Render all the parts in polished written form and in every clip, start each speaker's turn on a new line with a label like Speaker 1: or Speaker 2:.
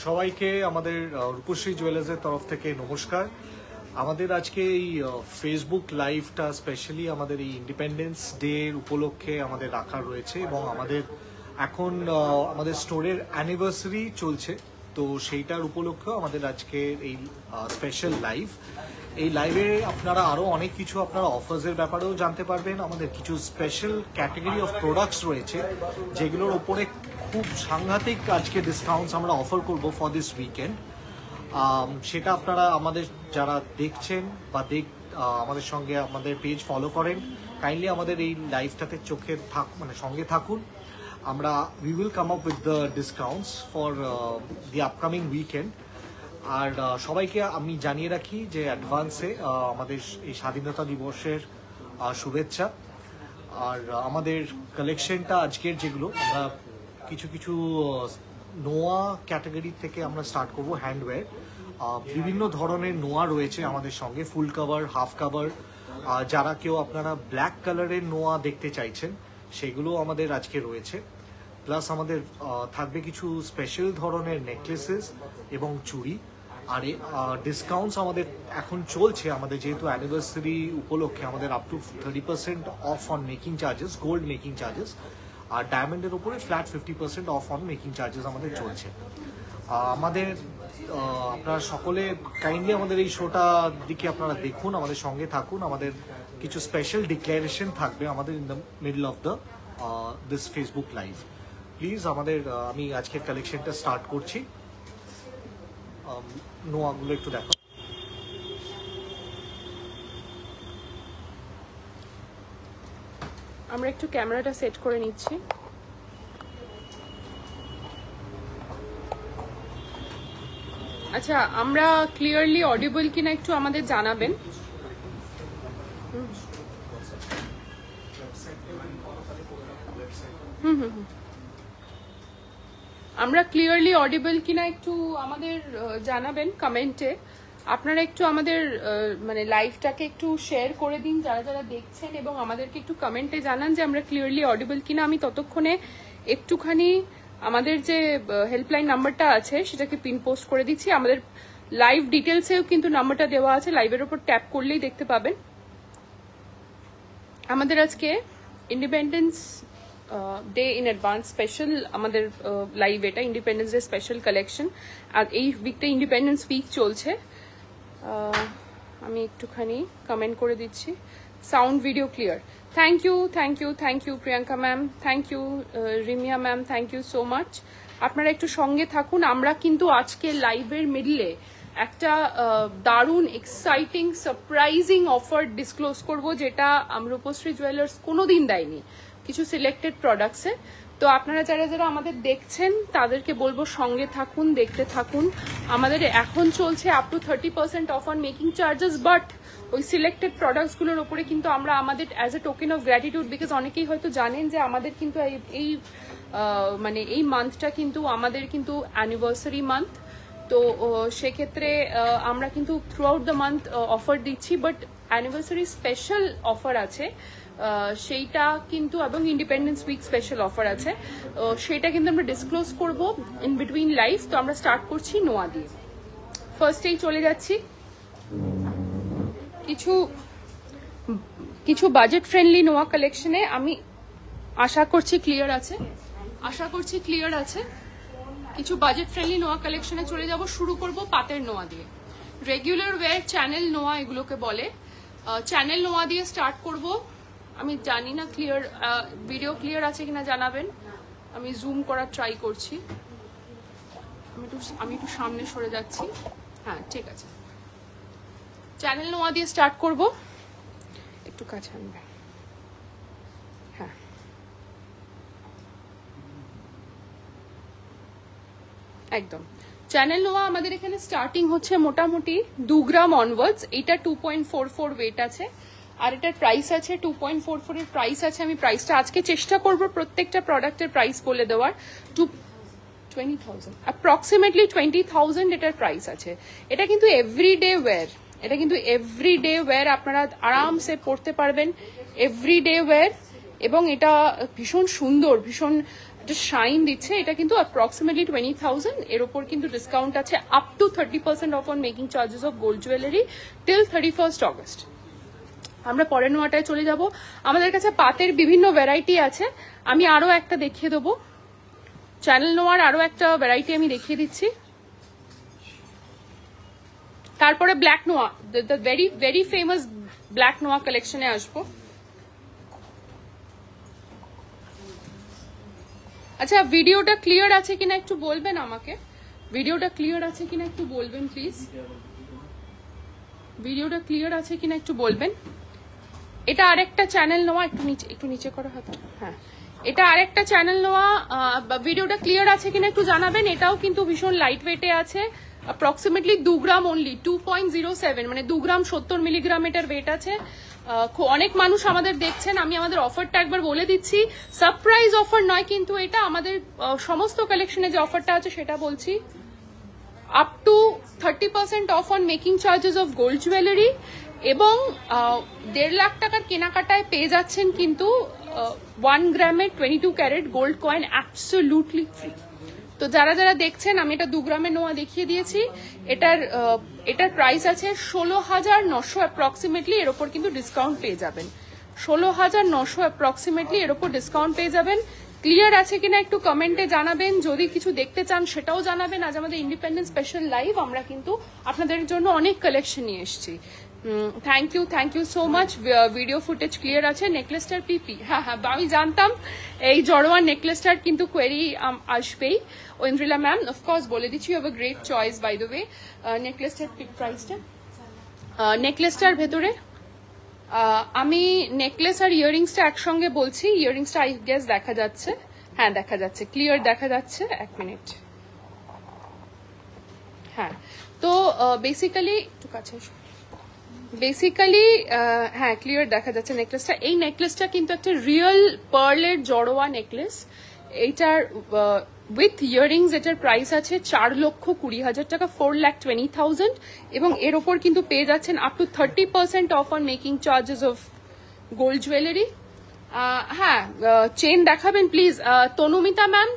Speaker 1: সবাইকে আমাদের রূপশ্রী জুয়েলার্সের তরফ থেকে নমস্কার। আমাদের আজকে এই ফেসবুক লাইভটা স্পেশালি আমাদের এই ইন্ডিপেন্ডেন্স ডে উপলক্ষে আমাদের রাখা রয়েছে এবং আমাদের এখন আমাদের স্টোরের অ্যানিভার্সারি চলছে, তো সেইটার উপলক্ষে আমাদের আজকে এই স্পেশাল লাইভ। এই লাইভে আপনারা আরও অনেক কিছু আপনারা অফার্সের ব্যাপারেও জানতে পারবেন। আমাদের কিছু স্পেশাল ক্যাটাগরি অফ প্রোডাক্টস রয়েছে যেগুলোর ওপরে খুব সাংঘাতিক আজকে ডিসকাউন্টস আমরা অফার করব ফর দিস উইকেন্ড। সেটা আপনারা আমাদের যারা দেখছেন বা আমাদের সঙ্গে আমাদের পেজ ফলো করেন, কাইন্ডলি আমাদের এই লাইভটাতে সঙ্গে থাকুন। আমরা we will come up with the discounts for the upcoming weekend. আর সবাইকে আমি জানিয়ে রাখি যে অ্যাডভান্সে আমাদের এই স্বাধীনতা দিবসের শুভেচ্ছা। আর আমাদের কালেকশনটা আজকের যেগুলো আমরা কিছু নোয়া ক্যাটাগরি থেকে আমরা স্টার্ট করব। হ্যান্ডওয়্যার বিভিন্ন ধরনের নোয়া রয়েছে আমাদের সঙ্গে, ফুল কাভার, হাফ কাভার। যারা কেউ আপনারা ব্ল্যাক কালারের নোয়া দেখতে চাইছেন সেগুলো আমাদের আজকে রয়েছে। প্লাস আমাদের থাকবে কিছু স্পেশাল ধরনের নেকলেসেস এবং চুড়ি। আর ডিসকাউন্টস আমাদের এখন চলছে, আমাদের যেহেতু অ্যানিভার্সারি উপলক্ষে আমাদের up to 30% off on making charges, gold making charges. আর ডায়মন্ডের উপরে flat 50% off on making charges আমাদের চলছে। আমাদের আপনারা সকলে কাইন্ডলি আমাদের এই শোটার দিকে আপনারা দেখুন, আমাদের সঙ্গে থাকুন। আমাদের কিছু স্পেশাল ডিক্লারেশন থাকবে আমাদের in the middle of the this Facebook live. Please আমাদের আমি আজকের কালেকশনটা স্টার্ট করছি। নোয়াগুলো একটু দেখো।
Speaker 2: আমরা একটু ক্যামেরাটা সেট করে নিচ্ছি। আচ্ছা, আমরা ক্লিয়ারলি অডিবল কিনা একটু আমাদের জানাবেন। আমরা ক্লিয়ারলি অডিবল কিনা একটু আমাদের জানাবেন কমেন্টে। আপনারা একটু আমাদের মানে লাইভটাকে একটু শেয়ার করে দিন যারা যারা দেখছেন, এবং আমাদেরকে একটু কমেন্টে জানান যে আমরা ক্লিয়ারলি অডিবল কিনা। আমি ততক্ষণে একটুখানি আমাদের যে হেল্পলাইন নাম্বারটা আছে সেটাকে পিন পোস্ট করে দিচ্ছি। আমাদের লাইভ ডিটেলসেও কিন্তু নাম্বারটা দেওয়া আছে, লাইভের ওপর ট্যাপ করলেই দেখতে পাবেন। আমাদের আজকে independence day in advance special আমাদের লাইভ, এটা ইন্ডিপেন্ডেন্স ডে স্পেশাল কালেকশন। আর এই উইকটা ইন্ডিপেন্ডেন্স উইক চলছে। আমি একটুখানি কমেন্ট করে দিচ্ছি। Sound video clear. Thank you Priyanka ma'am, thank you Rimia ma'am, thank you so much. আপনারা একটু সঙ্গে থাকুন। আমরা কিন্তু আজকে লাইভের মিডলে একটা দারুণ এক্সাইটিং সারপ্রাইজিং অফার ডিসক্লোজ করব, যেটা রূপশ্রী জুয়েলার্স কোনোদিন দেয়নি কিছু সিলেক্টেড প্রোডাক্টসে। তো আপনারা যারা যারা আমাদের দেখছেন তাদেরকে বলবো সঙ্গে থাকুন, দেখতে থাকুন। আমাদের এখন চলছে up to 30% off on making charges, but ওই সিলেক্টেড প্রোডাক্টসগুলোর ওপরে কিন্তু আমরা আমাদের as a token of gratitude, because অনেকেই হয়তো জানেন যে আমাদের কিন্তু এই মানে এই মান্থটা কিন্তু আমাদের কিন্তু অ্যানিভার্সারি মান্থ। তো সেক্ষেত্রে আমরা কিন্তু through out the month offer দিচ্ছি, বাট অ্যানিভার্সারি স্পেশাল অফার আছে সেইটা কিন্তু, এবং ইন্ডিপেন্ডেন্স উইক স্পেশাল অফার আছে সেটা কিন্তু আমরা ডিসক্লোজ করব ইন বিটুইন লাইভ। তো আমরা স্টার্ট করছি নোয়া দিয়ে। ফার্স্টেই চলে যাচ্ছি কিছু বাজেট ফ্রেন্ডলি নোয়া কালেকশনে। আমি আশা করছি ক্লিয়ার আছে। কিছু বাজেট ফ্রেন্ডলি নোয়া কালেকশনে চলে যাব। শুরু করব পাতের নোয়া দিয়ে। রেগুলার ওয়্যার চ্যানেল নোয়া এগুলোকে বলে। চ্যানেল নোয়া দিয়ে স্টার্ট করব। আমি জানি না ভিডিও ক্লিয়ার আছে কিনা জানাবেন। আমি জুম করার ট্রাই করছি। আমি একটু সামনে সরে যাচ্ছি। হ্যাঁ, ঠিক আছে। চ্যানেল নোয়া দিয়ে স্টার্ট করব। একটু কাছে আনবে। হ্যাঁ, একদম। চ্যানেল নোয়া আমাদের এখানে স্টার্টিং হচ্ছে মোটামুটি 2 গ্রাম অনওয়ার্ডস। এটা 2.44 ওয়েট আছে, আর এটার প্রাইস আছে 2.44 এর প্রাইস আছে। আমি প্রাইসটা আজকে চেষ্টা করব প্রত্যেকটা প্রোডাক্টের প্রাইস বলে দেওয়ার। 20,000 অ্যাপ্রক্সিমেটলি 20,000 এটার প্রাইস আছে। এটা কিন্তু এভরিডে ওয়্যার, আপনারা আরামসে পড়তে পারবেন, এভরিডে ওয়্যার। এবং এটা ভীষণ সুন্দর, ভীষণ এটা শাইন দিচ্ছে, এটা কিন্তু অ্যাপ্রক্সিমেটলি 20,000, এর ওপর কিন্তু ডিসকাউন্ট আছে up to 30% off on making charges of gold jewellery till 31st August. আমরা পরের নোয়াটায় চলে যাব। আমাদের কাছে পাতের বিভিন্ন ভ্যারাইটি আছে, আমি আরো একটা দেখিয়ে দেবো, চ্যানেল নোয়ার আরো একটা ভ্যারাইটি আমি দেখিয়ে দিচ্ছি। তারপরে ব্ল্যাক নোয়া, the very very famous black নোয়া কালেকশনে আসবো। আচ্ছা, ভিডিওটা ক্লিয়ার আছে কিনা একটু বলবেন আমাকে, ভিডিওটা ক্লিয়ার আছে কিনা একটু বলবেন প্লিজ, ভিডিওটা ক্লিয়ার আছে কিনা একটু বলবেন। এটা আরেকটা চ্যানেল নোয়া, একটু নিচে করা হতো, হ্যাঁ এটা আরেকটা চ্যানেল নোয়া, ভিডিওটা ক্লিয়ার আছে কিনা একটু জানাবেন। এটাও কিন্তু ভীষণ লাইট ওয়েটে আছে, অ্যাপ্রক্সিমেটলি 2 গ্রাম অনলি, 2.07 মানে 2 গ্রাম 70 মিলিগ্রাম এটার ওয়েট আছে। অনেক মানুষ আমাদের দেখছেন, আমি আমাদের অফারটা একবার বলে দিচ্ছি, সারপ্রাইজ অফার নয় কিন্তু এটা, আমাদের সমস্ত কালেকশনে যে অফারটা আছে সেটা বলছি। Up to 30% off on making charges of gold jewellery এবং 1.5 লাখ টাকার কেনাকাটায় পেয়ে যাচ্ছেন কিন্তু 1 গ্রামের 22 carat gold coin absolutely free. তো যারা যারা দেখছেন, আমি এটা 2 গ্রামের নোয়া দেখিয়ে দিয়েছি, এটার প্রাইস আছে 16,900 অ্যাপ্রক্সিমেটলি, এর ওপর কিন্তু ডিসকাউন্ট পেয়ে যাবেন, 16,900 অ্যাপ্রক্সিমেটলি এর ওপর ডিসকাউন্ট পেয়ে যাবেন। ক্লিয়ার আছে কিনা একটু কমেন্টে জানাবেন, যদি কিছু দেখতে চান সেটাও জানাবেন। আজ আমাদের ইন্ডিপেন্ডেন্স স্পেশাল লাইভ, আমরা কিন্তু আপনাদের জন্য অনেক কালেকশন নিয়ে এসেছি। Thank you so much. Video footage clear আছে। নেকলেসটার পিপি, হ্যাঁ আমি জানতাম এই জড়োয়ার নেকলেসটার কিন্তু কোয়েরি আসবেই। ঐন্দ্রিলা ম্যাম অফকোর্স বলে দিচ্ছি, you have a great choice by the way. নেকলেসটার প্রাইসটা, নেকলেসটার ভেতরে আমি নেকলেস আর ইয়ারিংসটা একসঙ্গে বলছি। ইয়ারিংসটা আই গেস দেখা যাচ্ছে, হ্যাঁ দেখা যাচ্ছে, ক্লিয়ার দেখা যাচ্ছে, 1 মিনিট। হ্যাঁ, তো বেসিক্যালি একটু কাছে হ্যাঁ ক্লিয়ার দেখা যাচ্ছে নেকলেসটা। এই নেকলেসটা কিন্তু একটা রিয়েল পার্লের জড়োয়া নেকলেস, এইটার উইথ ইয়ারিংস এটার প্রাইস আছে 4,20,000 টাকা, 4,20,000, এবং এর ওপর কিন্তু পেয়ে যাচ্ছেন up to 30% off on making charges of gold jewellery. হ্যাঁ, চেন দেখাবেন প্লিজ। তনুমিতা ম্যাম,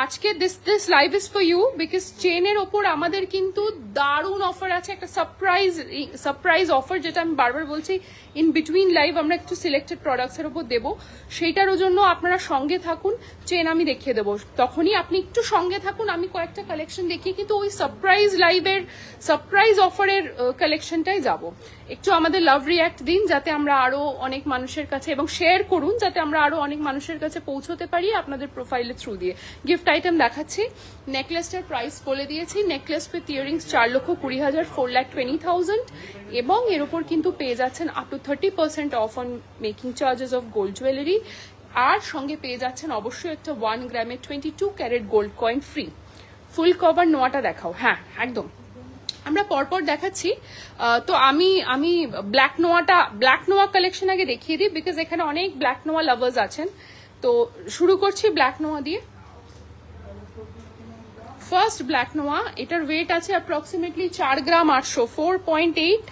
Speaker 2: আজকে this live is for you because চেনের ওপর আমাদের কিন্তু দারুণ অফার আছে, একটা সারপ্রাইজ অফার, যেটা আমি বারবার বলছি ইন বিটুইন লাইভ আমরা একটু সিলেক্টেড প্রোডাক্টস এর উপর দেবো, সেইটারও জন্য আপনারা সঙ্গে থাকুন। চেন আমি দেখিয়ে দেবো, তখনই আপনি একটু সঙ্গে থাকুন, আমি কয়েকটা কালেকশন দেখিয়ে কিন্তু ওই সারপ্রাইজ লাইভের সারপ্রাইজ অফারের কালেকশনটাই যাব। একটু আমাদের লাভ রিয়াক্ট দিন যাতে আমরা আরো অনেক মানুষের কাছে, এবং শেয়ার করুন যাতে আমরা আরো অনেক মানুষের কাছে পৌঁছতে পারি আপনাদের প্রোফাইলের থ্রু দিয়ে। গিফট আইটেম দেখাচ্ছি, নেকলেসটার প্রাইস বলে দিয়েছি, নেকলেস উইথ ইয়ারিংস 4,20,000, 4,20,000, এবং এর উপর কিন্তু পেয়ে যাচ্ছেন up to 30% off on making charges of gold jewellery, আর সঙ্গে পেয়ে যাচ্ছেন অবশ্যই একটা 1 গ্রামের 22 carat gold coin free. Full cover নোয়াটা দেখাও, হ্যাঁ একদম আমরা পরপর দেখাচ্ছি। তো আমি ব্ল্যাক নোয়া কালেকশন আগে দেখিয়ে দিই, বিকজ এখানে অনেক ব্ল্যাক নোয়া লাভার্স আছেন। তো শুরু করছি ব্ল্যাক নোয়া দিয়ে। ফার্স্ট ব্ল্যাক নোয়া, এটার ওয়েট আছে অ্যাপ্রক্সিমেটলি 4 গ্রাম 800, 4.8,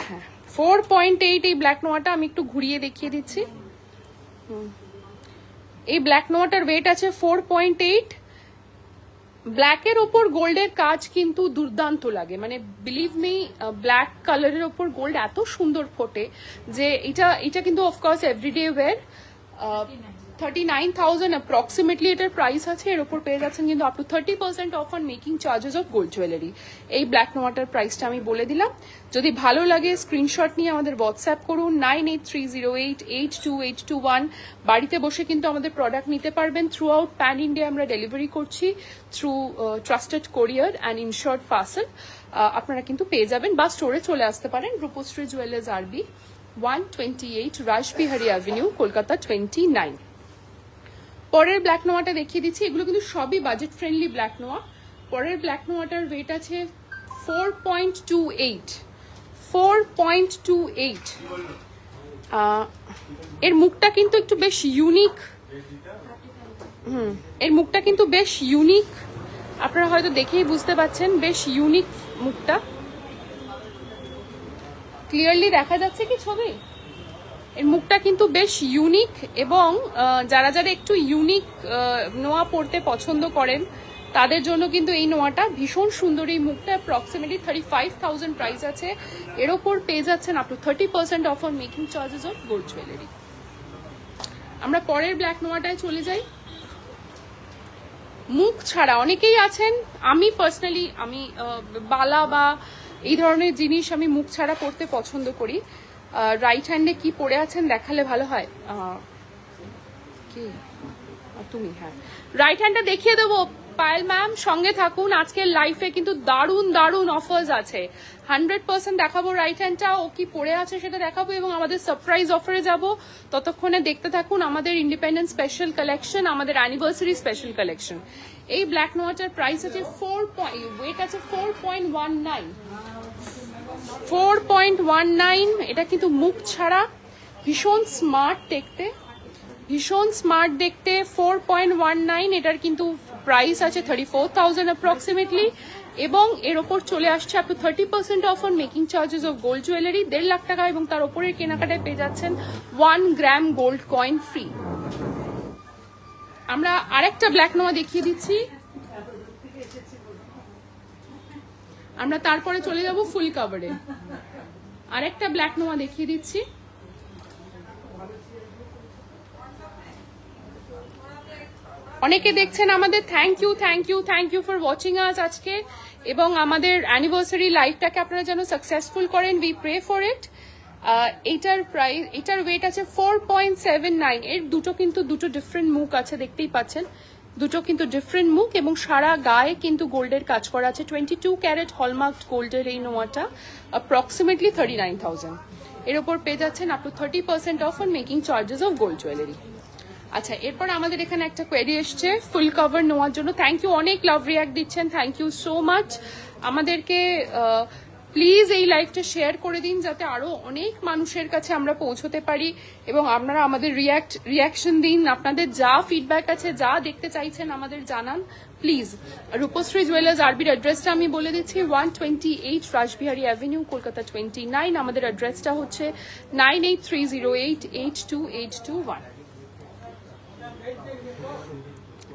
Speaker 2: হ্যাঁ 4.8। এই ব্ল্যাক নোয়াটা আমি একটু ঘুরিয়ে দেখিয়ে দিচ্ছি। এই ব্ল্যাক নোয়াটার ওয়েট আছে 4.8। ব্ল্যাকের ওপর গোল্ডের কাজ কিন্তু দুর্দান্ত লাগে, মানে বিলিভ মি, ব্ল্যাক কালারের ওপর গোল্ড এত সুন্দর ফোটে যে এটা কিন্তু অফকোর্স এভরিডে ওয়্যার। 39,000 অ্যাপ্রক্সিমেটলি এটার প্রাইস আছে, এর ওপর পেয়ে যাচ্ছেন কিন্তু up to 30% off on making charges of gold jewellery. এই ব্ল্যাক নোয়াটার প্রাইসটা আমি বলে দিলাম। যদি ভালো লাগে স্ক্রিনশট নিয়ে আমাদের হোয়াটসঅ্যাপ করুন 9830882821। বাড়িতে বসে কিন্তু আমাদের প্রোডাক্ট নিতে পারবেন। থ্রু আউট প্যান ইন্ডিয়া আমরা ডেলিভারি করছি থ্রু ট্রাস্টেড কোরিয়ার অ্যান্ড ইনশর্ট পার্সেল। আপনারা কিন্তু পেয়ে যাবেন, বা স্টোরে চলে আসতে পারেন, রূপশ্রী জুয়েলার্স আরবি, 128 রাসবিহারী অ্যাভিনিউ, কলকাতা 29। পরের ব্ল্যাক নোয়াটা দেখিয়ে দিচ্ছি, এগুলো কিন্তু সবই বাজেট ফ্রেন্ডলি ব্ল্যাক নোয়া। পরের ব্ল্যাক নোয়াটার ওয়েট আছে 4.28। এর মুখটা কিন্তু একটু বেশ ইউনিক, এর মুখটা কিন্তু বেশ ইউনিক, আপনারা হয়তো দেখেই বুঝতে পারছেন, বেশ ইউনিক মুখটা। ক্লিয়ারলি দেখা যাচ্ছে কি ছবি? এর মুখটা কিন্তু বেশ ইউনিক, এবং যারা যারা একটু ইউনিক নোয়া পরতে পছন্দ করেন তাদের জন্য কিন্তু এই নোয়াটা ভীষণ সুন্দর। এই মুখটা অ্যাপ্রক্সিমেটলি 35,000 প্রাইস আছে। এর ওপর পেয়ে যাচ্ছেন up to 30% off on making charges of gold jewellery. আমরা পরের ব্ল্যাক নোয়াটায় চলে যাই। মুখ ছাড়া অনেকেই আছেন, আমি পার্সোনালি আমি বালা বা এই ধরনের জিনিস আমি মুখ ছাড়া পরতে পছন্দ করি। রাইট হ্যান্ডে কি পরে আছেন দেখালে ভালো হয়। কি তুমি? হ্যাঁ, রাইট হ্যান্ডটা দেখিয়ে দেবো। পায়েল ম্যাম সঙ্গে থাকুন, আজকের লাইফে কিন্তু দারুণ দারুণ অফার্স আছে। 100% দেখাবো রাইট হ্যান্ডটা, ও কি পরে আছে সেটা দেখাবো, এবং আমাদের সারপ্রাইজ অফারে যাব। ততক্ষণে দেখতে থাকুন আমাদের ইন্ডিপেন্ডেন্স স্পেশাল কালেকশন, আমাদের অ্যানিভার্সারি স্পেশাল কালেকশন। এই ব্ল্যাক নোয়াটার প্রাইস আছে ওয়েট আছে 4.19। এটা কিন্তু মুখ ছাড়া, ভীষণ স্মার্ট দেখতে, ভীষণ স্মার্ট দেখতে। 4.19 এটার কিন্তু প্রাইস আছে 34,000 অ্যাপ্রক্সিমেটলি, এবং এর ওপর চলে আসছে up to 30% off on making charges of gold jewellery. 1.5 lakh টাকা, এবং তার ওপরের কেনাকাটায় পেয়ে যাচ্ছেন 1 গ্রাম গোল্ড কয়েন ফ্রি। আমরা আরেকটা ব্ল্যাক নোয়া দেখিয়ে দিচ্ছি, আমরা তারপরে চলে যাব ফুল কাভারে। আরেকটা ব্ল্যাক নোয়া দেখিয়ে দিচ্ছি। অনেকে দেখছেন আমাদের, thank you for watching us আজকে, এবং আমাদের অ্যানিভার্সারি লাইভটাকে আপনারা যেন সাকসেসফুল করেন, উই প্রে ফর ইট। এটার ওয়েট আছে 4.79। এর দুটো ডিফারেন্ট মুখ আছে, দেখতেই পাচ্ছেন, দুটো কিন্তু ডিফারেন্ট মুখ, এবং সারা গায়ে কিন্তু গোল্ডের কাজ করা আছে। 22 ক্যারেট হলমার্ক গোল্ডের এই নোয়াটা অ্যাপ্রক্সিমেটলি 39,000। এর ওপর পেয়ে যাচ্ছেন up to 30% off on making charges of gold jewellery. আচ্ছা, এরপর আমাদের এখানে একটা কোয়েরি এসছে ফুল কভার নেওয়ার জন্য। থ্যাংক ইউ, অনেক লাভ রিয়াক্ট দিচ্ছেন, থ্যাংক ইউ সো মাচ। আমাদেরকে প্লিজ এই লাইভটা শেয়ার করে দিন, যাতে আরো অনেক মানুষের কাছে আমরা পৌঁছতে পারি, এবং আপনারা আমাদের রিয়াকশন দিন। আপনাদের যা ফিডব্যাক আছে, যা দেখতে চাইছেন আমাদের জানান প্লিজ। রূপশ্রী জুয়েলার্স আরবির অ্যাড্রেসটা আমি বলে দিচ্ছি, 128 রাসবিহারী অ্যাভিনিউ, কলকাতা 29। আমাদের অ্যাড্রেসটা হচ্ছে 9830882821।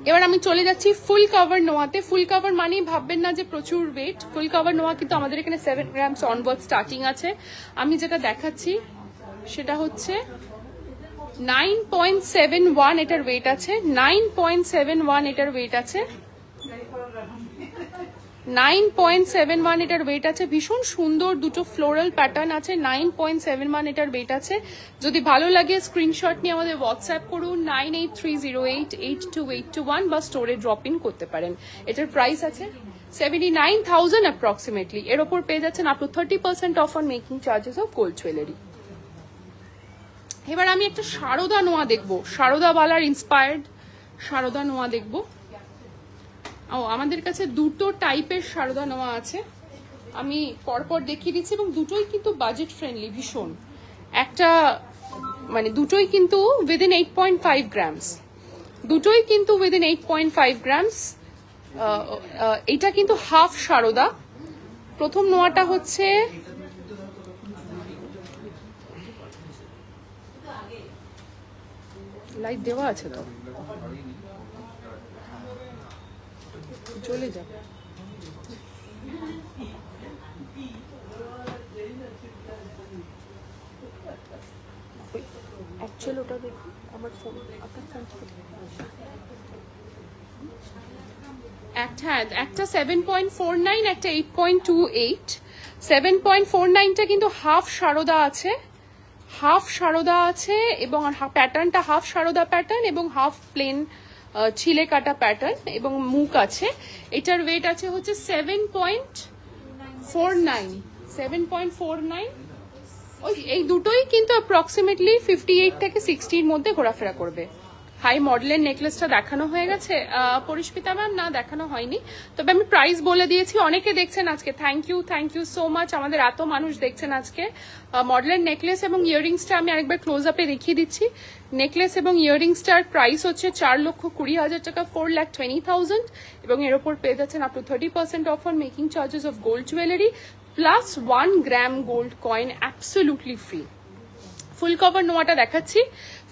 Speaker 2: এবার আমি চলে যাচ্ছি ফুল কভার নোয়াতে। ফুল কভার মানেই ভাববেন না যে প্রচুর ওয়েট। ফুল কভার নোয়া কিন্তু আমাদের এখানে 7 গ্রামস অনওয়ার্ড স্টার্টিং আছে। আমি যেটা দেখাচ্ছি সেটা হচ্ছে 9.71 এটার ওয়েট আছে, 9.71 এটার ওয়েট আছে, 9.71 এটার ওয়েট আছে। ভীষণ সুন্দর দুটো ফ্লোরাল প্যাটার্ন আছে। 9.71 এটার ওয়েট আছে। যদি ভালো লাগে স্ক্রিনশট নিয়ে আমাদের হোয়াটসঅ্যাপ করুন 9830882821 বা স্টোরে ড্রপ ইন করতে পারেন। এটার প্রাইস আছে 79,000 অ্যাপ্রক্সিমেটলি। এর ওপর পেয়ে যাচ্ছেন up to 30% off on making charges of gold jewellery. এবার আমি একটা সারদা নোয়া দেখবো, সারদা বালার ইন্সপায়ার্ড সারদা নোয়া দেখবো। আমাদের কাছে দুটো টাইপের সারদা নোয়া আছে, আমি পরপর দেখিয়ে দিচ্ছি, এবং দুটোই কিন্তু বাজেট ফ্রেন্ডলি ভীষণ। একটা মানে দুটোই কিন্তু উইদিন 8.5 গ্রামস, দুটোই কিন্তু উইদিন 8.5 গ্রামস। এটা কিন্তু হাফ সারদা। প্রথম নোয়াটা হচ্ছে লাইট দেওয়া আছে তো, চলে যাবে। অ্যাকচুয়ালি ওটা দেখুন আমার ফোন, আপনার ফোন একটা 7.49, একটা 8.28। 7.49টা কিন্তু হাফ সারদা আছে, হাফ সারদা আছে, এবং প্যাটার্নটা হাফ সারদা প্যাটার্ন এবং হাফ প্লেন ছিলে কাটা প্যাটার্ন, এবং মুখ আছে। এটার ওয়েট আছে হচ্ছে 7.49। ওই এই দুটোই কিন্তু অ্যাপ্রক্সিমেটলি 58 থেকে 60 মধ্যে ঘোরাফেরা করবে। হাই মডেলের নেকলেসটা দেখানো হয়ে গেছে পরিস্মিতা ম্যাম? না, দেখানো হয়নি, তবে আমি প্রাইস বলে দিয়েছি। অনেকে দেখছেন আজকে, থ্যাংক ইউ সো মাচ। আমাদের এত মানুষ দেখছেন আজকে। মডেলের নেকলেস এবং ইয়াররিংসটা আমি আরেকবার ক্লোজ আপে দেখিয়ে দিচ্ছি। নেকলেস এবং ইয়াররিংসটার প্রাইস হচ্ছে 4,20,000 টাকা, 4,20,000, এবং এর ওপর পেয়ে যাচ্ছেন up to 30% off on making charges of gold jewellery plus 1 gram gold coin absolutely free. Full cover নোয়াটা দেখাচ্ছি,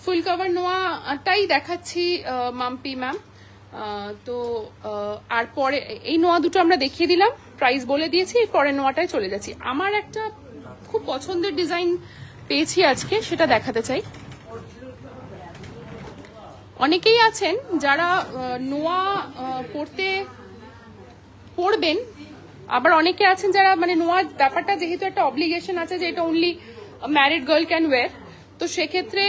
Speaker 2: ফুল কভার নোয়াটাই দেখাচ্ছি মাম্পি ম্যাম। তো আর পরে এই নোয়া দুটো আমরা দেখিয়ে দিলাম, প্রাইস বলে দিয়েছি, পরে নোয়াটায় চলে যাচ্ছি। আমার একটা খুব পছন্দের ডিজাইন পেয়েছি আজকে, সেটা দেখাতে চাই। অনেকেই আছেন যারা নোয়া পড়বেন, আবার অনেকে আছেন যারা মানে নোয়ার ব্যাপারটা যেহেতু একটা অব্লিগেশন আছে যে এটা only married girl can wear, তো সেক্ষেত্রে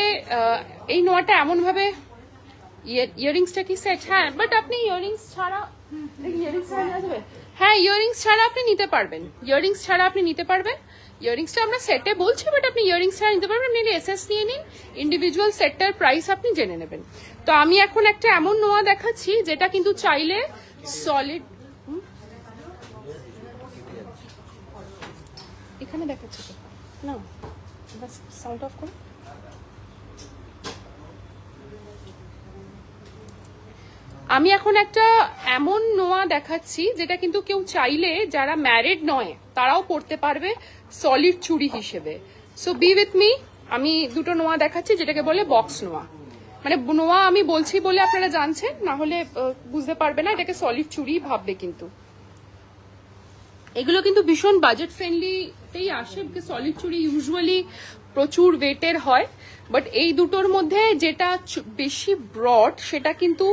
Speaker 2: এই নোয়াটা এমন ভাবে, ইয়ারিংসটা কি সেট? হ্যাঁ, বাট আপনি ইয়ারিংস ছাড়া, হ্যাঁ ইয়ারিংস ছাড়া আপনি নিতে পারবেন, ইয়ারিংস ছাড়া আপনি নিতে পারবেন। ইয়ারিংসটা আমরা সেটে বলছি, বাট আপনি ইয়ারিংস ছাড়া নিতে পারবেন। নিলে এসএস নিয়ে নিন, ইন্ডিভিজুয়াল সেটটার প্রাইস আপনি জেনে নেবেন। তো আমি এখন একটা এমন নোয়া দেখাচ্ছি যেটা কিন্তু চাইলে সলিড, এখানে দেখাচ্ছে তো না, সাউন্ড অফ করো। আমি এখন একটা এমন নোয়া দেখাচ্ছি যেটা কিন্তু কেউ চাইলে, যারা ম্যারিড নয় তারাও পড়তে পারবে সলিড চুড়ি হিসেবে। সো বি উইথ মি, আমি দুটো নোয়া দেখাচ্ছি যেটাকে বলে বক্স নোয়া। মানে নোয়া আমি বলছি বলে আপনারা জানছেন, না হলে বুঝতে পারবে না, এটাকে সলিড চুড়ি ভাববে। কিন্তু এগুলো কিন্তু ভীষণ বাজেট ফ্রেন্ডলিতেই আসে, সলিড চুড়ি ইউজুয়ালি প্রচুর ওয়েটের হয়, বাট এই দুটোর মধ্যে যেটা বেশি ব্রড সেটা কিন্তু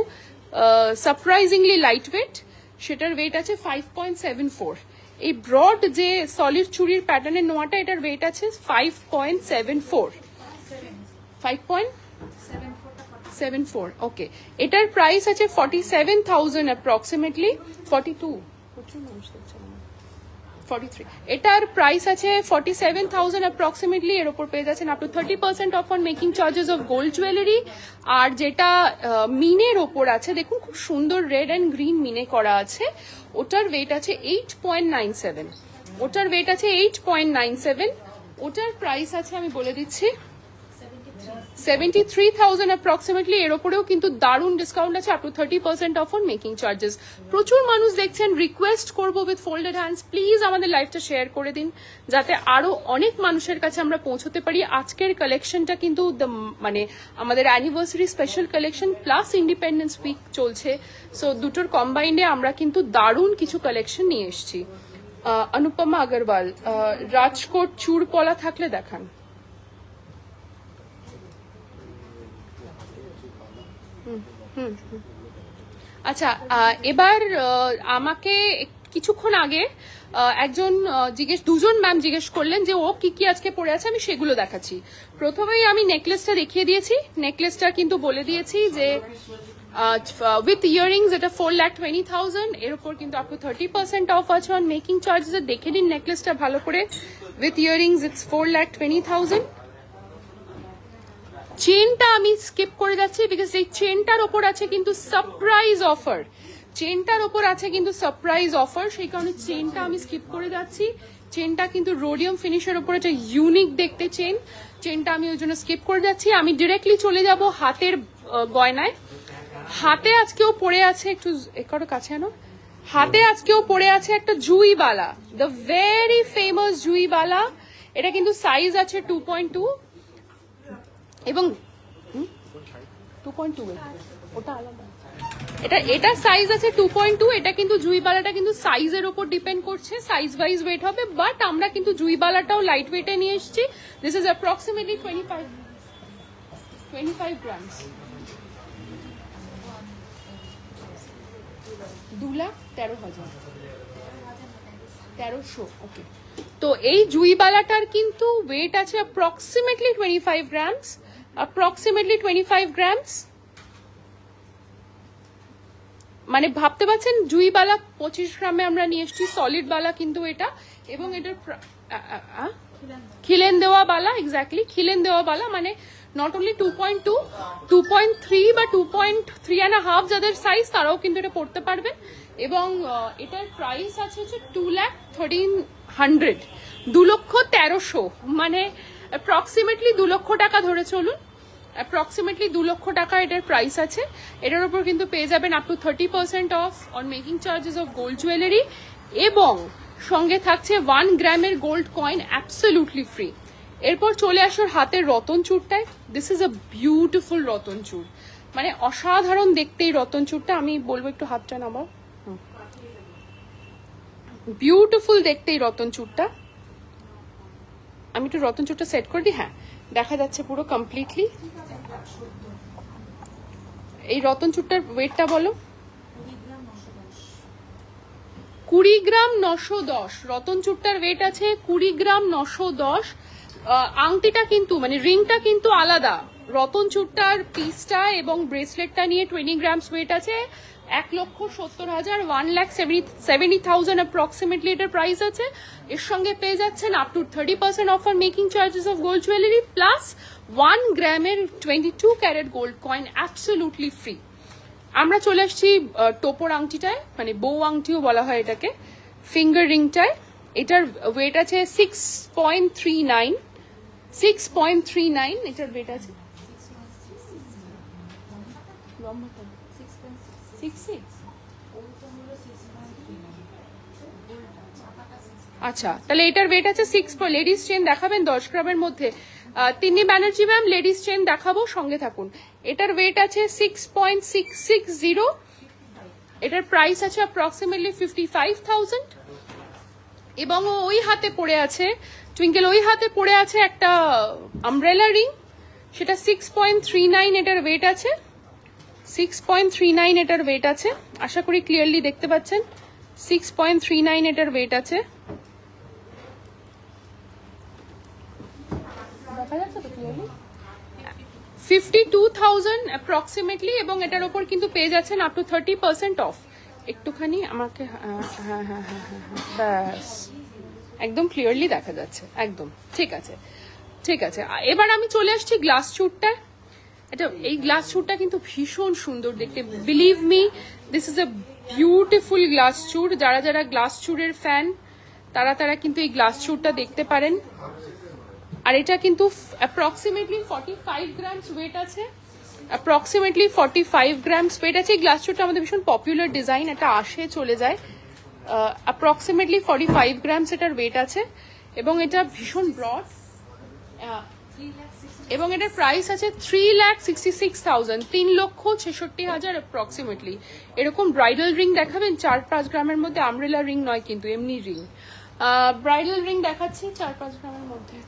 Speaker 2: সারপ্রাইজিংলি লাইট ওয়েট, সেটার ওয়েট আছে 5.74। এই ব্রড যে সলিড চুড়ির প্যাটার্নের নোয়াটা, এটার ওয়েট আছে 5.74, 5.74। ওকে, এটার প্রাইস আছে 47,000 অ্যাপ্রক্সিমেটলি, 43। এটার প্রাইস আছে 47,000 অ্যাপ্রক্সিমেটলি। এর উপর পেয়ে যাচ্ছেন up to 30% off on making charges of gold jewellery. আর যেটা মিনের ওপর আছে, দেখুন খুব সুন্দর রেড অ্যান্ড গ্রিন মিনে করা আছে, ওটার ওয়েট আছে 8.97, ওটার ওয়েট আছে 8.97। ওটার প্রাইস আছে আমি বলে দিচ্ছি 73,000 অ্যাপ্রক্সিমেটলি। এর ওপরেও কিন্তু দারুণ ডিসকাউন্ট আছে, up to 30% off on making charges. প্রচুর মানুষ দেখছেন, রিকোয়েস্ট করবো উইথ ফোল্ডেড হ্যান্ডস প্লিজ আমাদের লাইভটা শেয়ার করে দিন, যাতে আরো অনেক মানুষের কাছে আমরা পৌঁছতে পারি। আজকের কালেকশনটা কিন্তু মানে আমাদের anniversary special collection plus independence week চলছে, সো দুটোর কম্বাইন্ডে আমরা কিন্তু দারুণ কিছু কালেকশন নিয়ে এসেছি। অনুপমা আগরওয়াল, রাজকোট চুর পলা থাকলে দেখান। আচ্ছা, এবার আমাকে কিছুক্ষণ আগে একজন দুজন ম্যাম জিজ্ঞেস করলেন যে ও কি কি আজকে পরে আছে, আমি সেগুলো দেখাচ্ছি। প্রথমেই আমি নেকলেসটা দেখিয়ে দিয়েছি, নেকলেসটা কিন্তু বলে দিয়েছি যে উইথ ইয়ারিংস এটা 4,20,000, এর উপর কিন্তু আপ টু 30% অফ আছে অন মেকিং চার্জেস। দেখে নিন নেকলেসটা ভালো করে, উইথ ইয়ারিংস ইটস 4,20,000। চেনটা আমি স্কিপ করে যাচ্ছি বিকজ এই চেনটার ওপর আছে কিন্তু সারপ্রাইজ অফার, চেনটার ওপর আছে কিন্তু সারপ্রাইজ অফার, সেই কারণে চেনটা আমি স্কিপ করে যাচ্ছি। চেনটা কিন্তু রোডিয়াম ফিনিশের ওপর একটা ইউনিক দেখতে চেন, চেনটা আমি ওই জন্য স্কিপ করে যাচ্ছি। আমি ডিরেক্টলি চলে যাব হাতের গয়নায়। হাতে আজকেও পড়ে আছে, একটু একটু কাছে আনো, হাতে আজকেও পড়ে আছে একটা জুইবালা, দ্য ভেরি ফেমাস জুইবালা। এটা কিন্তু সাইজ আছে 2.2 এবং 2.2, ওটা আলাদা, এটা সাইজ আছে 2.2। এটা কিন্তু জুইবালাটা কিন্তু সাইজের উপর ডিপেন্ড করছে, সাইজ ওয়াইজ ওয়েট হবে, বাট আমরা কিন্তু জুইবালাটাও লাইট ওয়েটে নিয়ে এসেছি। দিস ইজ অ্যাপ্রক্সিমেটলি 25 গ্রামস, 2,13,000 ওকে। তো এই জুইবালাটার কিন্তু ওয়েট আছে অ্যাপ্রক্সিমেটলি 25 গ্রামস, অ্যাপ্রক্সিমেটলি 25 গ্রামস। মানে ভাবতে পারছেন জুইবালা 25 গ্রামে আমরা নিয়ে এসেছি, সলিড বালা কিন্তু এটা, এবং এটার খিলেন দেওয়া বালা, এক্স্যাক্টলি খিলেন দেওয়া বালা, মানে নট অনলি 2.2, 2.3 বা 2.3.5 যাদের সাইজ তারাও কিন্তু এটা পড়তে পারবেন। এবং এটার প্রাইস আছে হচ্ছে 2,13,000, 2,13,000, মানে অ্যাপ্রক্সিমেটলি 2 লক্ষ টাকা ধরে চলুন, অ্যাপ্রক্সিমেটলি 2 লক্ষ টাকা এটার প্রাইস আছে। এটার উপর কিন্তু পেয়ে যাবেন up to 30% off on making charges of gold jewellery, এবং সঙ্গে থাকছে 1 গ্রামের গোল্ড কয়েন অ্যাবসলিউটলি ফ্রি। এরপর চলে আসুন হাতের রতন চূড়টায়। দিস ইজ আ বিউটিফুল রতন চূড়, মানে অসাধারণ দেখতে এই রতন চূড়টা। আমি বলবো একটু হাতটা নামাও। বিউটিফুল দেখতে এই রতন চূড়টা। আমি একটু রতন চূড়টা সেট করে দিই। হ্যাঁ, দেখা যাচ্ছে পুরো কমপ্লিটলি। এই রতন চূড়টার ওয়েটটা বলো। 20 গ্রাম 910। রতন চূড়টার ওয়েট আছে 20 গ্রাম 910। আংটিটা কিন্তু মানে রিংটা কিন্তু আলাদা। রতন চূড়টার পিসটা এবং ব্রেসলেটটা নিয়ে 20 গ্রামস ওয়েট আছে। 1,70,000 1,70,000 অ্যাপ্রক্সিমেটলি এটার প্রাইস আছে। এর সঙ্গে পেয়ে যাচ্ছেন up to 30% offer making charges of gold jewellery plus 1 গ্রামের 22 carat gold coin absolutely free. আমরা চলে আসছি টোপর আংটিটায়, মানে বউ আংটিও বলা হয় এটাকে, ফিঙ্গার রিংটায়। এটার ওয়েট আছে 6.39। এটার ওয়েট আছে 6.6। আচ্ছা, তাহলে এটার ওয়েট আছে 6। লেডিস চেন দেখাবেন 10 গ্রামের মধ্যে। Tinni Banerjee ma'am ladies chain দেখাবো, সঙ্গে থাকুন। এটার ওয়েট আছে 6.660। এটার প্রাইস আছে অ্যাপ্রক্সিমেটলি 55,000। এবং ওই হাতে পড়ে আছে টুইঙ্কেল, ওই হাতে পড়ে আছে একটা আমব্রেলা রিং, সেটা 6.39 এটার ওয়েট আছে। 6.39 এটার ওয়েট আছে, আশা করি ক্লিয়ারলি দেখতে পাচ্ছেন। 6.39 এটার ওয়েট আছে। দেখা যাচ্ছে তো ক্লিয়ারলি? 52,000 অ্যাপ্রক্সিমেটলি। এবং এটার ওপর কিন্তু পেয়ে যাচ্ছেন আপ টু 30% অফ। একটুখানি আমাকে, হ্যাঁ, ব্যাস একদম ক্লিয়ারলি দেখা যাচ্ছে, একদম ঠিক আছে, ঠিক আছে। এবার আমি চলে আসছি গ্লাস চূড়টা। এই গ্লাস চূড়টা কিন্তু ভীষণ সুন্দর দেখতে। Believe me, this is a beautiful glass চূড়। যারা যারা গ্লাস চূড়ের ফ্যান তারা কিন্তু এই গ্লাস চূড়টা দেখতে পারেন। আর এটা কিন্তু অ্যাপ্রক্সিমেটলি 45 গ্রামস ওয়েট আছে। অ্যাপ্রক্সিমেটলি 45 গ্রামস ওয়েট আছে। এই গ্লাস চূড়টা আমাদের ভীষণ পপুলার ডিজাইন, এটা আসে চলে যায়। অ্যাপ্রক্সিমেটলি 45 গ্রামস এটার ওয়েট আছে। এবং এটা ভীষণ ব্রড, এবং এটার প্রাইস আছে 3,66,000, 3,66,000 অ্যাপ্রক্সিমেটলি। এরকম ব্রাইডাল রিং দেখাবেন 4-5 গ্রামের মধ্যে, আমব্রেলা রিং নয় কিন্তু, এমনি রিং। ব্রাইডাল রিং দেখাচ্ছি 4-5 গ্রামের মধ্যে।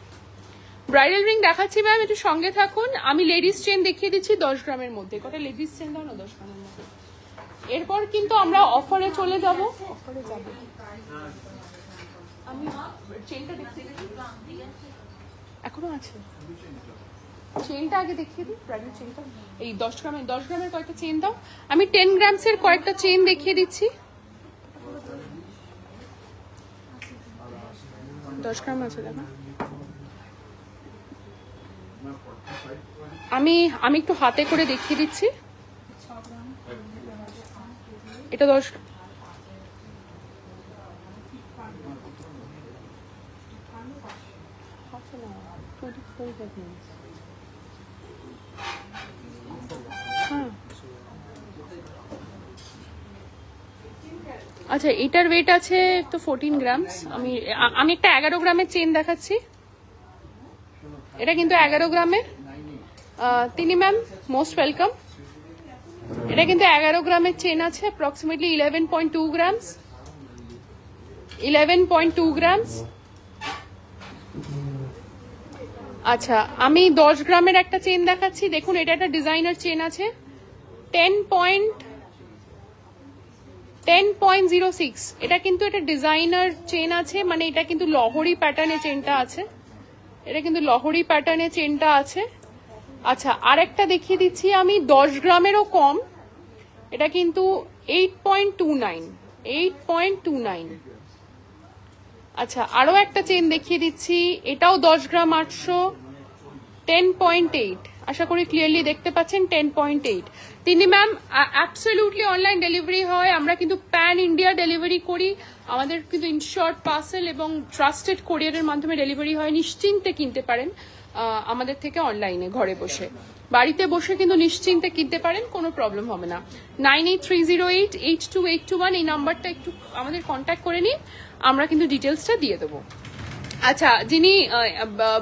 Speaker 2: ব্রাইডাল রিং দেখাচ্ছি ম্যাম, একটু সঙ্গে থাকুন। আমি লেডিস চেন দেখিয়ে দিচ্ছি 10 গ্রামের মধ্যে। কটা লেডিস চেন দাও না 10 গ্রামের মধ্যে। এরপর কিন্তু আমরা অফারে চলে যাব। অফারে যাব, আমি চেনটা দেখিয়ে দিচ্ছি, এখনো আছে। চেনটা আগে দেখিয়ে দিই, ব্রাইডাল চেনটা। এই 10 গ্রামের কয়েকটা চেন দাও। আমি 10 গ্রামসের কয়েকটা চেন দেখিয়ে দিচ্ছি। 10 গ্রাম আছে দেখা। আমি একটু হাতে করে দেখিয়ে দিচ্ছি। এটা 10। আচ্ছা, এটার ওয়েট আছে তো 14 গ্রামস। আমি একটা 11 গ্রামের চেন দেখাচ্ছি। এটা কিন্তু 11 গ্রামের। তিনি ম্যাম মোস্ট ওয়েলকাম। এটা কিন্তু 11 গ্রামের চেন আছে, অ্যাপ্রক্সিমেটলি 11.2 গ্রামস। 11.2 গ্রামস। আচ্ছা, আমি 10 গ্রামের একটা চেন দেখাচ্ছি। দেখুন, এটা একটা ডিজাইনার চেন আছে, 10.06। এটা কিন্তু একটা ডিজাইনার চেন আছে, মানে এটা কিন্তু লহরি প্যাটার্নে চেনটা আছে। এটা কিন্তু লহরি প্যাটার্নে চেনটা আছে। আচ্ছা, আরেকটা দেখিয়ে দিচ্ছি আমি 10 গ্রামেরও কম। এটা কিন্তু 8.29। আচ্ছা, আরো একটা চেন দেখিয়ে দিচ্ছি, এটাও 10 গ্রাম 800, 10.8। আশা করি ক্লিয়ারলি দেখতে পাচ্ছেন, 10.8। তিনি ম্যাম অ্যাবসলিউটলি অনলাইন ডেলিভারি হয়। আমরা কিন্তু প্যান ইন্ডিয়া ডেলিভারি করি। আমাদের কিন্তু ইনশর্ট পার্সেল এবং ট্রাস্টেড কোরিয়ারের মাধ্যমে ডেলিভারি হয়। নিশ্চিন্তে কিনতে পারেন আমাদের থেকে অনলাইনে, ঘরে বসে, বাড়িতে বসে কিন্তু নিশ্চিন্তে কিনতে পারেন, কোনো প্রবলেম হবে না। 9830882821 এই নাম্বারটা একটু আমাদের কন্ট্যাক্ট করে নিন, আমরা কিন্তু ডিটেলসটা দিয়ে দেবো। আচ্ছা, যিনি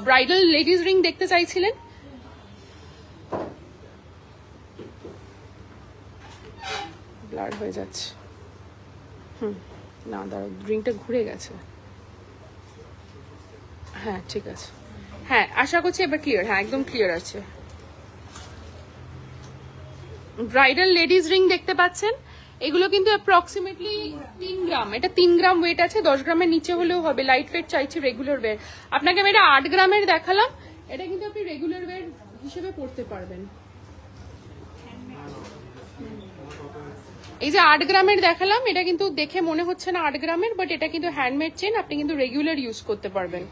Speaker 2: ব্রাইডাল লেডিস রিং দেখতে চাইছিলেন, ব্লার হয়ে যাচ্ছে। না দাঁড়াও, রিংটা ঘুরে গেছে। হ্যাঁ ঠিক আছে, হ্যাঁ আশা করছি এবার ক্লিয়ার। হ্যাঁ একদম ক্লিয়ার আছে। ব্রাইডাল লেডিস রিং দেখতে পাচ্ছেন, এগুলো কিন্তু অ্যাপ্রক্সিমেটলি 3 গ্রাম। এটা 3 গ্রাম ওয়েট আছে, 10 গ্রামের নিচে হলেও হবে। লাইট ওয়েট চাইছি, রেগুলার ওয়ের। আপনাকে আমি এটা 8 গ্রামের দেখালাম, এটা কিন্তু আপনি রেগুলার ওয়ের হিসেবে পড়তে পারবেন। এই যে 8 গ্রামের দেখালাম, এটা কিন্তু দেখে মনে হচ্ছে না 8 গ্রামের, বাট এটা কিন্তু হ্যান্ডমেড চেন, আপনি কিন্তু রেগুলার ইউজ করতে পারবেন।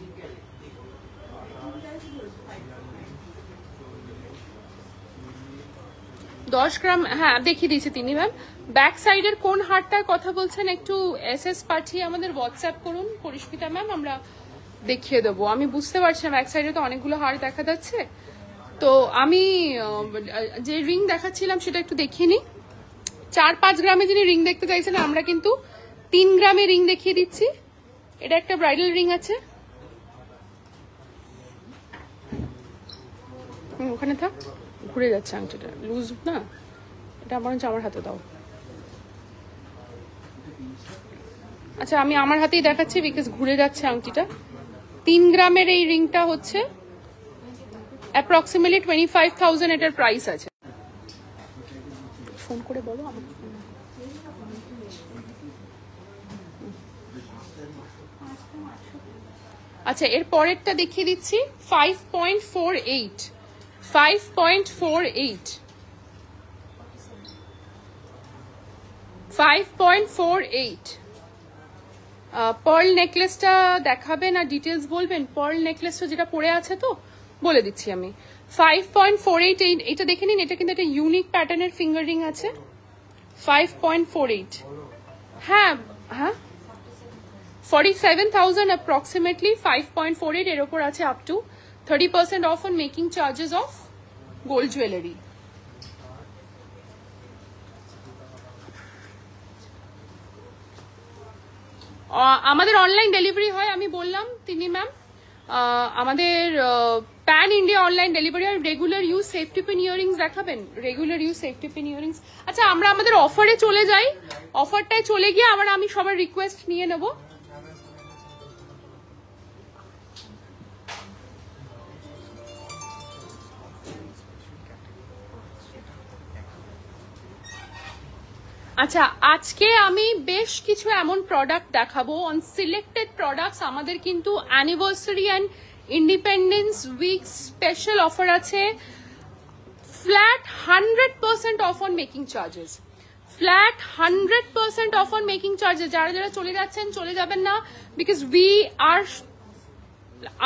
Speaker 2: দশ গ্রাম, হ্যাঁ দেখিয়ে দিয়েছি তিনি ম্যাম। ব্যাক সাইডের কোন হারটার কথা বলছেন একটু এসএস পাঠিয়ে আমাদের হোয়াটসঅ্যাপ করুন পরিস্মিতা ম্যাম, আমরা দেখিয়ে দেবো। আমি বুঝতে পারছি না, ব্যাক সাইডে তো অনেকগুলো হার দেখা যাচ্ছে। তো আমি যে রিং দেখাচ্ছিলাম সেটা একটু দেখিয়ে নিই। 4-5 গ্রামে যিনি রিং দেখতে চাইছেন, আমরা কিন্তু 3 গ্রামে রিং দেখিয়ে দিচ্ছি। এটা একটা ব্রাইডাল রিং আছে, ওখানে থাক, ঘুরে যাচ্ছে আংটিটা, লুজ না, এটা আমার হাতে দাও। আচ্ছা আমি আমার হাতেই দেখাচ্ছি, বিকজ ঘুরে যাচ্ছে আংটিটা। 3 গ্রামের এই রিংটা হচ্ছে অ্যাপ্রক্সিমেটলি 25,000 এটার প্রাইস আছে। ফোন করে বলো আমাকে। আচ্ছা এর পরেরটা দেখিয়ে দিচ্ছি, 5.48 5.48 পার্ল নেকলেসটা দেখাবেন আর ডিটেলস বলবেন। পার্ল নেকলেসটা যেটা পরে আছে তো বলে দিচ্ছি আমি। 5.48 এটা দেখে নিন, এটা কিন্তু একটা ইউনিক প্যাটার্নের ফিঙ্গার রিং আছে। 5.48, হ্যাঁ হ্যাঁ 47,000 approximately। 5.48 এর ওপর আছে up to 30% off on making charges of gold jewelry। আমাদের অনলাইন ডেলিভারি হয়, আমি বললাম তিনি ম্যাম, আমাদের প্যান ইন্ডিয়া অনলাইন ডেলিভারি। আর regular use safety pin earrings দেখাবেন, regular use safety pin earrings. আচ্ছা আমরা আমাদের অফারে চলে যাই, অফারটায় চলে গিয়ে আবার আমি সবার রিকোয়েস্ট নিয়ে নেব। আচ্ছা আজকে আমি বেশ কিছু এমন প্রোডাক্ট দেখাবো অন সিলেক্টেড প্রোডাক্টস। আমাদের কিন্তু anniversary and independence week special offer আছে। Flat 100% off on making charges, flat 100% off on making charges. যারা যারা চলে যাচ্ছেন চলে যাবেন না, বিকজ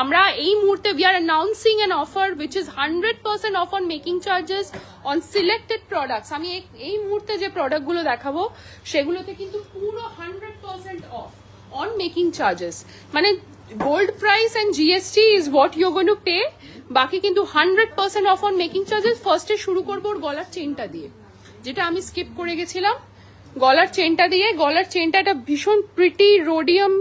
Speaker 2: আমরা এই মুহূর্তে we are announcing an offer which is 100% off on making charges on selected products। আমি এই মুহূর্তে যে প্রোডাক্টগুলো দেখাবো সেগুলোতে কিন্তু পুরো 100% off on making charges, মানে gold price and GST is what you're going to pay, বাকি কিন্তু 100% off on making charges। ফার্স্টে শুরু করবো ওর গলার চেনটা দিয়ে, যেটা আমি স্কিপ করে গেছিলাম। গলার চেনটা দিয়ে, গলার চেনটা একটা ভীষণ প্রিটি রোডিয়াম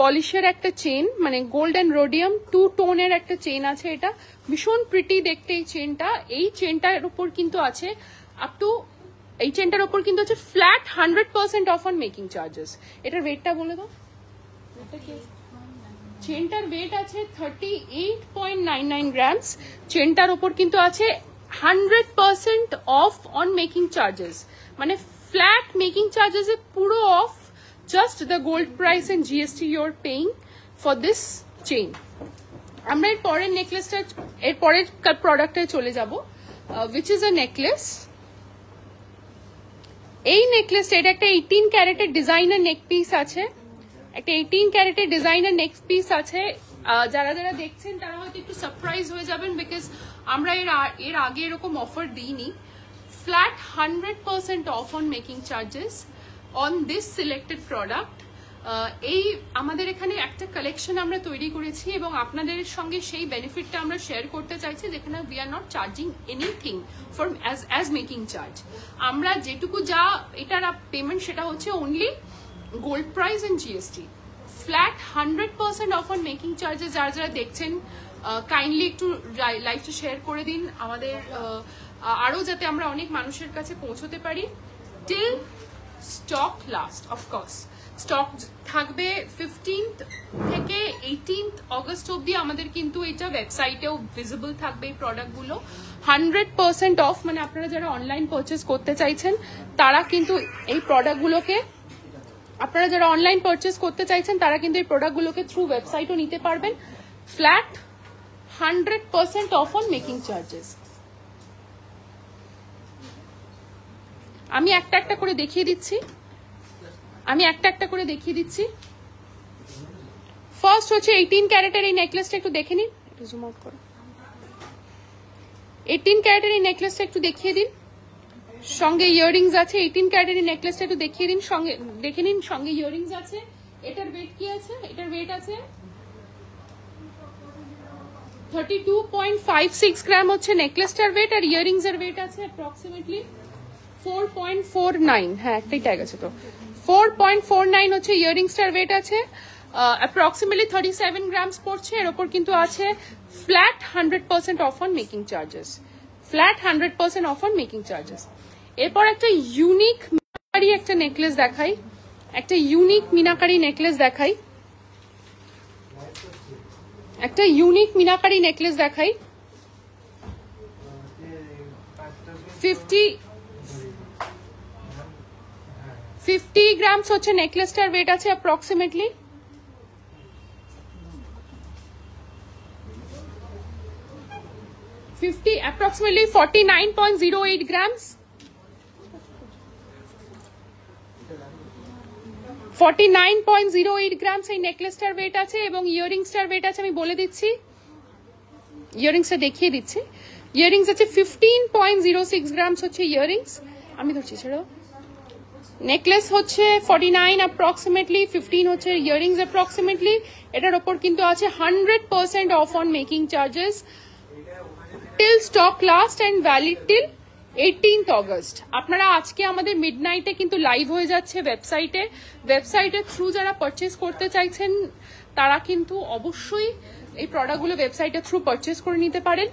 Speaker 2: পলিশের একটা চেন, মানে গোল্ড অ্যান্ড রোডিয়াম 2 টোনের একটা চেন আছে। এটা ভীষণ প্রিটি দেখতে এই চেনটা। এই চেনটার উপর কিন্তু আছে আপ টু, এই চেনটার উপর কিন্তু আছে flat 100% off on making charges. এটার ওয়েটটা বলে দাও, চেনটার ওয়েট আছে 38.99 গ্রামস। চেনটার উপর কিন্তু আছে 100% অফ অন মেকিং চার্জেস, মানে ফ্ল্যাট মেকিং চার্জেস এ পুরো of, just the gold price and GST you're paying for this chain। আমরা এর পরের নেকলেসটা, এর পরের প্রোডাক্টে চলে যাব, which is a necklace। এই নেকলেসটা, এটা একটা 18 ক্যারেটের ডিজাইনার নেক পিস আছে, একটা 18 ক্যারেটের ডিজাইনার নেক পিস আছে। যারা যারা দেখছেন তারা হয়তো একটু সারপ্রাইজ হয়ে যাবেন, বিকজ আমরা এর আগে এরকম অফার দিইনি। Flat 100% off on making charges on this selected product। এই আমাদের এখানে একটা কালেকশন আমরা তৈরি করেছি এবং আপনাদের সঙ্গে সেই বেনিফিটটা আমরা শেয়ার করতে চাইছি, যেখানে we are not charging anything for as making charge। আমরা যেটুকু যা এটার পেমেন্ট সেটা হচ্ছে only gold price and GST। Flat 100% off on making charges. যারা যারা দেখছেন কাইন্ডলি একটু লাইভটা শেয়ার করে দিন আমাদের, আরও যাতে আমরা অনেক মানুষের কাছে পৌঁছতে পারি। Till stock last, of course stock থাকবে 15th থেকে 18th অগস্ট অব্দি। আমাদের কিন্তু এটা ওয়েবসাইটেও ভিজিবল থাকবে এই প্রোডাক্টগুলো 100% অফ। মানে আপনারা যারা অনলাইন পারচেস করতে চাইছেন তারা কিন্তু এই প্রোডাক্টগুলোকে এই প্রোডাক্টগুলোকে থ্রু ওয়েবসাইটও নিতে পারবেন। Flat 100% off on making charges. আমি একটা একটা করে দেখিয়ে দিচ্ছি। ফার্স্ট হচ্ছে 18 ক্যারেটের এই নেকলেসটা, একটু দেখে নিন, একটু জুম আউট করো। 18 ক্যারেটের এই নেকলেসটা একটু দেখিয়ে দিন, সঙ্গে ইয়াররিংস আছে। 18 ক্যারেটের এই নেকলেসটা একটু দেখিয়ে দিন, সঙ্গে দেখে নিন, সঙ্গে ইয়াররিংস আছে। এটার ওয়েট কি আছে? এটার ওয়েট আছে 32.56 গ্রাম হচ্ছে নেকলেসটার ওয়েট, আর ইয়াররিংস এর ওয়েট আছে অ্যাপ্রক্সিমেটলি 4.49। হ্যাঁ, একটাই ট্যাগ আছে তো। 4.49 হচ্ছে ইয়াররিংসটার ওয়েট আছে, অ্যাপ্রক্সিমেটলি 37 গ্রামস পড়ছে। এর ওপর কিন্তু আছে flat 100% off on making charges. Flat 100% off on making charges. এরপর একটা ইউনিক মিনাকারি একটা নেকলেস দেখাই, একটা ইউনিক মিনাকারি নেকলেস দেখাই। 50 গ্রামস হচ্ছে নেকলেসটার ওয়েট আছে অ্যাপ্রক্সিমেটলি। Approximately 49.08 grams. 49.08 গ্রামস এই নেকলেসটার ওয়েট আছে, এবং ইয়াররিংসটার ওয়েট আছে আমি বলে দিচ্ছি, ইয়াররিংসটা দেখিয়ে দিচ্ছি। ইয়াররিংস আছে 15.06 গ্রামস হচ্ছে ইয়াররিংস। আমি ধরছি, ছেড়ো। নেকলেস হচ্ছে 49 অ্যাপ্রক্সিমেটলি, 15 হচ্ছে ইয়াররিংস অ্যাপ্রক্সিমেটলি। এটার ওপর কিন্তু আছে 100% off on making charges till stock last and valid till 18th August. আপনারা আজকে আমাদের মিডনাইটে কিন্তু লাইভ হয়ে যাচ্ছে ওয়েবসাইটের থ্রু যারা পারচেস করতে চাইছেন তারা কিন্তু অবশ্যই এই প্রোডাক্টগুলো ওয়েবসাইটের থ্রু পারচেস করে নিতে পারেন।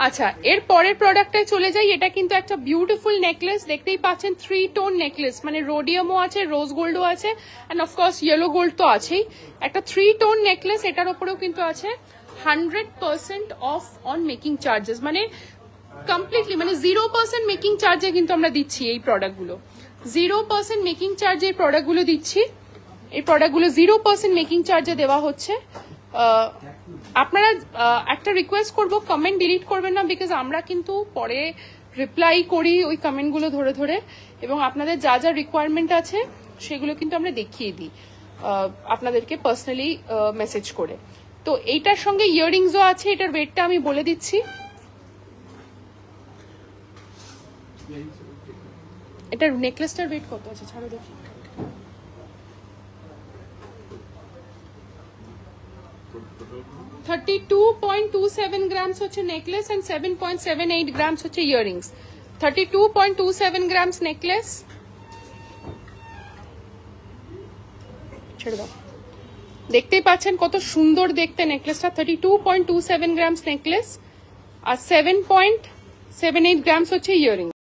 Speaker 2: আচ্ছা, এর পরের প্রোডাক্টটায় চলে যাই। এটা কিন্তু একটা বিউটিফুল নেকলেস, দেখতেই পাচ্ছেন 3 টোন নেকলেস, মানে রোডিয়ামও আছে, রোজ গোল্ডও আছে, অ্যান্ড অফকোর্স ইয়েলো গোল্ড তো আছেই। একটা 3 টোন নেকলেস, এটার ওপরেও কিন্তু আছে 100% অফ অন মেকিং চার্জেস, মানে কমপ্লিটলি, মানে 0% মেকিং চার্জে কিন্তু আমরা দিচ্ছি এই প্রোডাক্টগুলো। 0% মেকিং চার্জে এই প্রোডাক্টগুলো দিচ্ছি। এই প্রোডাক্টগুলো 0% মেকিং চার্জে দেওয়া হচ্ছে। আপনারা একটা রিকোয়েস্ট করব, কমেন্ট ডিলিট করবেন না, বিকজ আমরা কিন্তু পরে রিপ্লাই করি ওই কমেন্টগুলো ধরে ধরে, এবং আপনাদের যা যা রিকোয়ারমেন্ট আছে সেগুলো কিন্তু আমরা দেখিয়ে দিই আপনাদেরকে পার্সোনালি মেসেজ করে। তো এইটার সঙ্গে ইয়াররিংসও আছে। এটার ওয়েটটা আমি বলে দিচ্ছি। এটার নেকলেসটার ওয়েট কত আছে ছাড়ো দেখি। 32.27 গ্রামস হচ্ছে নেকলেস এন্ড 7.78 গ্রামস হচ্ছে ইয়াররিংস। 32.27 গ্রামস নেকলেস, ছেড়ে দাও। দেখতেই পাচ্ছেন কত সুন্দর দেখতে নেকলেসটা। 32.27 গ্রামস নেকলেস আর 7.78 গ্রামস হচ্ছে ইয়াররিংস।